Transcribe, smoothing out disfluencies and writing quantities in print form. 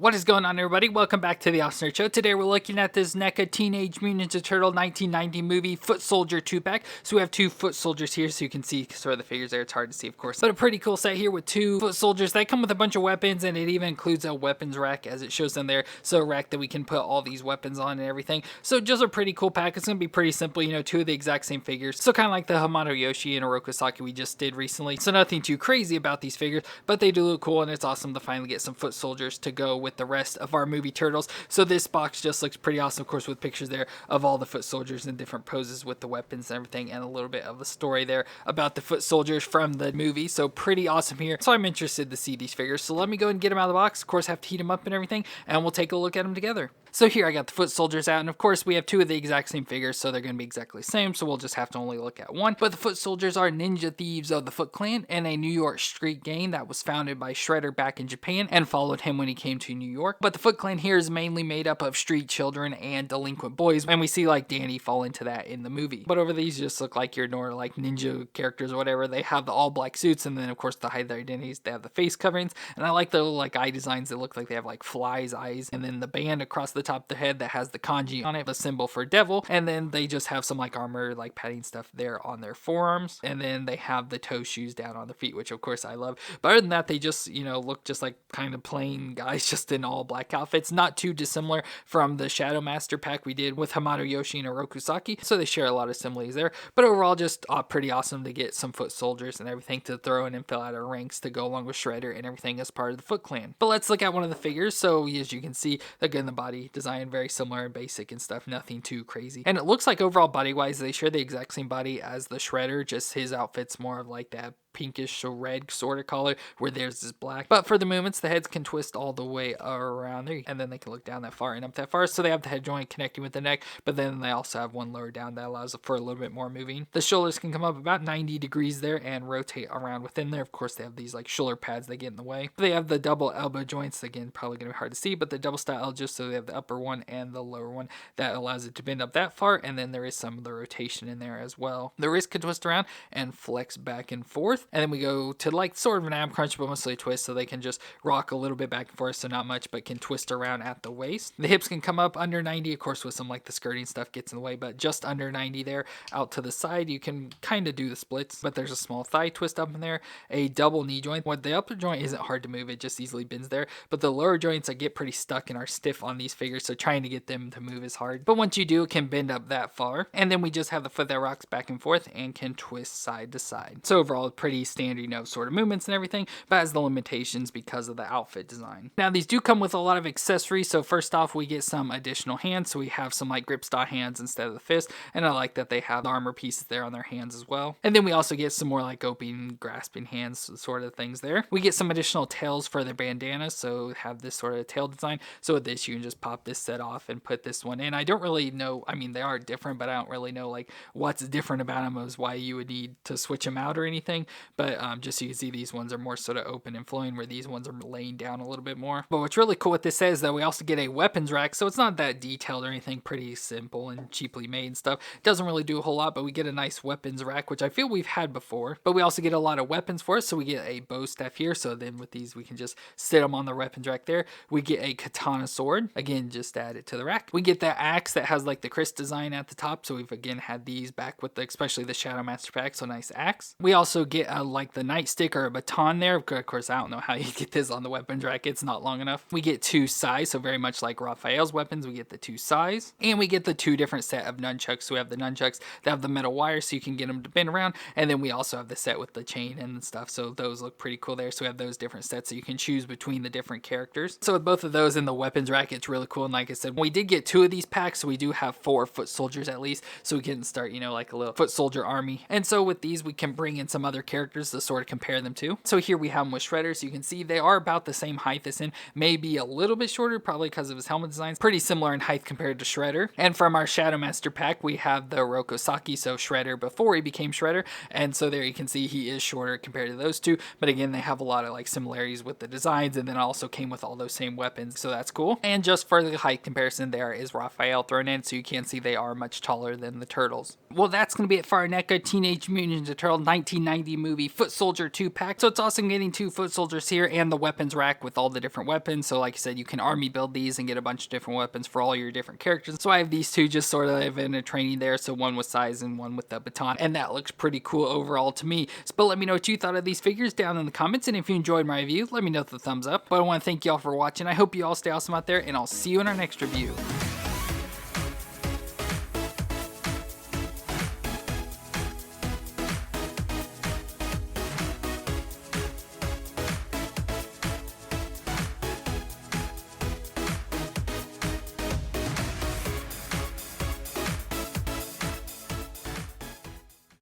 What is going on, everybody? Welcome back to the Awesome Nerd Show. Today we're looking at this NECA Teenage Mutant Ninja Turtle 1990 movie Foot Soldier 2-pack. So we have two foot soldiers here, so you can see sort of the figures there. It's hard to see, of course. But a pretty cool set here with two foot soldiers. They come with a bunch of weapons, and it even includes a weapons rack, as it shows them there. So a rack that we can put all these weapons on and everything. So just a pretty cool pack. It's going to be pretty simple, you know, two of the exact same figures. So kind of like the Hamato Yoshi and Oroku Saki we just did recently. So nothing too crazy about these figures, but they do look cool, and it's awesome to finally get some foot soldiers to go with the rest of our movie turtles. So this box just looks pretty awesome, of course, with pictures there of all the foot soldiers in different poses with the weapons and everything, and a little bit of a story there about the foot soldiers from the movie. So pretty awesome here. So I'm interested to see these figures. So let me go and get them out of the box. Of course, have to heat them up and everything, and we'll take a look at them together. So here I got the foot soldiers out, and of course we have two of the exact same figures, so they're going to be exactly the same, so we'll just have to only look at one. But the foot soldiers are ninja thieves of the Foot Clan and a New York street gang that was founded by Shredder back in Japan and followed him when he came to New York. But the Foot Clan here is mainly made up of street children and delinquent boys, and we see like Danny fall into that in the movie. But over these just look like your normal like ninja characters or whatever. They have the all black suits, and then of course to hide their identities they have the face coverings, and I like the little like eye designs that look like they have like flies eyes, and then the band across the top of their head that has the kanji on it, the symbol for devil, and then they just have some like armor like padding stuff there on their forearms, and then they have the toe shoes down on their feet, which of course I love. But other than that, they just, you know, look just like kind of plain guys just in all black outfits, not too dissimilar from the Shadow Master pack we did with Hamato Yoshi and Oroku Saki, so they share a lot of similarities there. But overall, just pretty awesome to get some foot soldiers and everything to throw in and fill out our ranks to go along with Shredder and everything as part of the Foot Clan. But let's look at one of the figures. So as you can see, again, the body design very similar and basic and stuff, nothing too crazy. And it looks like overall body wise they share the exact same body as the Shredder, just his outfit's more of like that pinkish or red sort of color, where theirs is black. But for the movements, the heads can twist all the way around there, and then they can look down that far and up that far. So they have the head joint connecting with the neck, but then they also have one lower down that allows for a little bit more moving. The shoulders can come up about 90 degrees there and rotate around within there. Of course, they have these like shoulder pads that get in the way. They have the double elbow joints, again, probably going to be hard to see, but the double style elbows, so they have the upper one and the lower one that allows it to bend up that far, and then there is some of the rotation in there as well. The wrist can twist around and flex back and forth, and then we go to like sort of an ab crunch, but mostly a twist, so they can just rock a little bit back and forth, so not much, but can twist around at the waist. The hips can come up under 90, of course, with some like the skirting stuff gets in the way, but just under 90 there. Out to the side, you can kind of do the splits, but there's a small thigh twist up in there, a double knee joint. What the upper joint isn't hard to move, it just easily bends there, but the lower joints get pretty stuck and are stiff on these figures, so trying to get them to move is hard. But once you do, it can bend up that far, and then we just have the foot that rocks back and forth and can twist side to side. So overall, pretty standard, you know, sort of movements and everything, but has the limitations because of the outfit design. Now these do come with a lot of accessories. So first off, we get some additional hands, so we have some like grip style hands instead of the fist, and I like that they have the armor pieces there on their hands as well. And then we also get some more like opening, grasping hands sort of things there. We get some additional tails for their bandanas, so have this sort of tail design. So with this, you can just pop this set off and put this one in. I don't really know, I mean they are different, but I don't really know like what's different about them as why you would need to switch them out or anything. But just so you can see, these ones are more sort of open and flowing, where these ones are laying down a little bit more. But what's really cool with this is that we also get a weapons rack, so it's not that detailed or anything, pretty simple and cheaply made and stuff. It doesn't really do a whole lot, but we get a nice weapons rack, which I feel we've had before. But we also get a lot of weapons for it, so we get a bow staff here, so then with these we can just sit them on the weapons rack there. We get a katana sword, again just add it to the rack. We get that axe that has like the Chris design at the top, so we've again had these back with especially the Shadow Master pack, so nice axe. We also get like the nightstick or a baton there. Of course, I don't know how you get this on the weapons rack, it's not long enough. We get two sais, so very much like Raphael's weapons, we get the two sais, and we get the two different set of nunchucks. So we have the nunchucks that have the metal wire, so you can get them to bend around, and then we also have the set with the chain and stuff, so those look pretty cool there. So we have those different sets, so you can choose between the different characters. So with both of those in the weapons rack, it's really cool. And like I said, we did get two of these packs, so we do have 4 foot soldiers at least, so we can start, you know, like a little foot soldier army. And so with these, we can bring in some other characters to sort of compare them to. So here we have them with Shredder, so you can see they are about the same height as him, maybe a little bit shorter, probably because of his helmet designs. Pretty similar in height compared to Shredder. And from our Shadow Master pack, we have the Oroku Saki, so Shredder before he became Shredder, and so there you can see he is shorter compared to those two, but again, they have a lot of like similarities with the designs, and then also came with all those same weapons, so that's cool. And just for the height comparison, there is Raphael thrown in, so you can see they are much taller than the turtles. Well, that's going to be it for our NECA Teenage Mutant Ninja Turtle 1990 movie movie Foot Soldier 2-pack. So it's awesome getting 2 foot soldiers here and the weapons rack with all the different weapons. So like I said, you can army build these and get a bunch of different weapons for all your different characters. So I have these 2 just sort of in a training there. So one with size and one with the baton. And that looks pretty cool overall to me. But let me know what you thought of these figures down in the comments. And if you enjoyed my review, let me know with a thumbs up. But I want to thank y'all for watching. I hope you all stay awesome out there, and I'll see you in our next review.